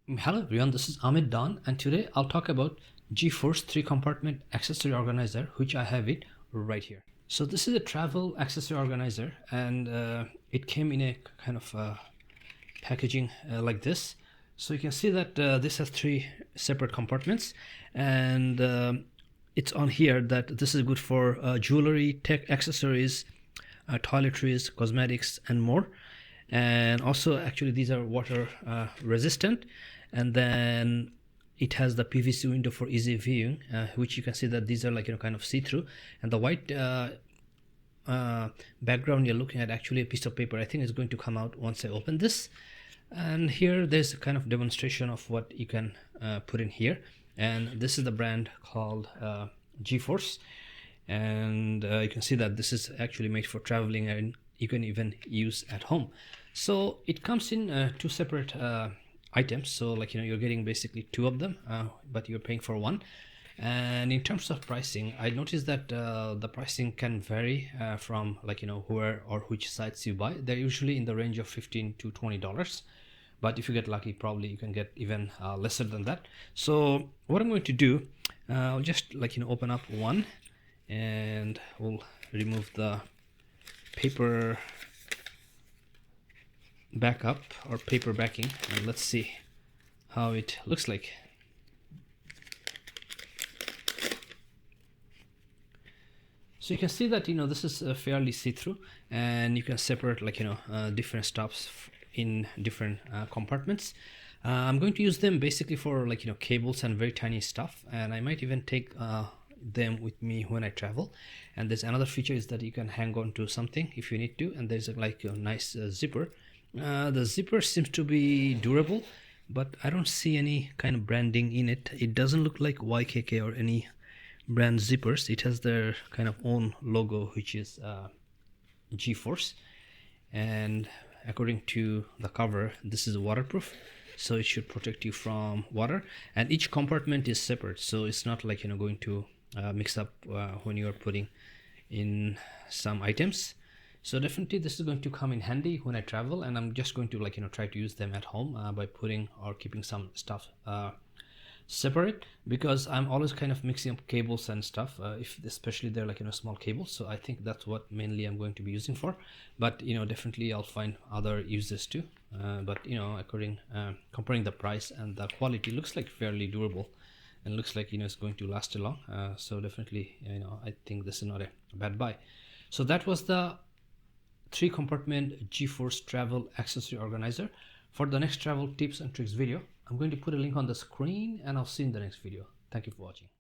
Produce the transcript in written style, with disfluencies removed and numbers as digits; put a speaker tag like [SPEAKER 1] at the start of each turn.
[SPEAKER 1] Hello everyone, this is Ahmed Dawn, and today I'll talk about GFORCE 3-Compartment Accessory Organizer, which I have it right here. So this is a travel accessory organizer, and it came in a kind of packaging like this. So you can see that this has three separate compartments, and it's on here that this is good for jewelry, tech accessories, toiletries, cosmetics, and more. And also, actually, these are water resistant, and then it has the PVC window for easy viewing, which you can see that these are like kind of see-through, and the white background you're looking at actually a piece of paper. I think it's going to come out once I open this. And here there's a kind of demonstration of what you can put in here, and this is the brand called GFORCE, and you can see that this is actually made for traveling, and you can even use at home. So it comes in two separate items, so like you're getting basically two of them, but you're paying for one. And in terms of pricing, I noticed that the pricing can vary from where or which sites you buy. They're usually in the range of $15 to $20, but if you get lucky, probably you can get even lesser than that. So what I'm going to do, I'll just open up one, and we'll remove the paper backup or paper backing, and let's see how it looks like. So you can see that this is fairly see-through, and you can separate different stuffs in different compartments. I'm going to use them basically for cables and very tiny stuff, and I might even take them with me when I travel. And there's another feature is that you can hang on to something if you need to, and there's a nice zipper. The zipper seems to be durable, but I don't see any kind of branding in it. It doesn't look like YKK or any brand zippers. It has their kind of own logo, which is GFORCE, and according to the cover, this is waterproof, so it should protect you from water. And each compartment is separate, so it's not like going to mix up when you are putting in some items. So definitely this is going to come in handy when I travel, and I'm just going to try to use them at home by putting or keeping some stuff separate, because I'm always kind of mixing up cables and stuff, if especially they're small cables. So I think that's what mainly I'm going to be using for, but definitely I'll find other uses too. But comparing the price and the quality, looks like fairly durable, and looks like it's going to last long. So definitely I think this is not a bad buy. So that was the 3-compartment GFORCE travel accessory organizer. For the next travel tips and tricks video, I'm going to put a link on the screen, and I'll see you in the next video. Thank you for watching.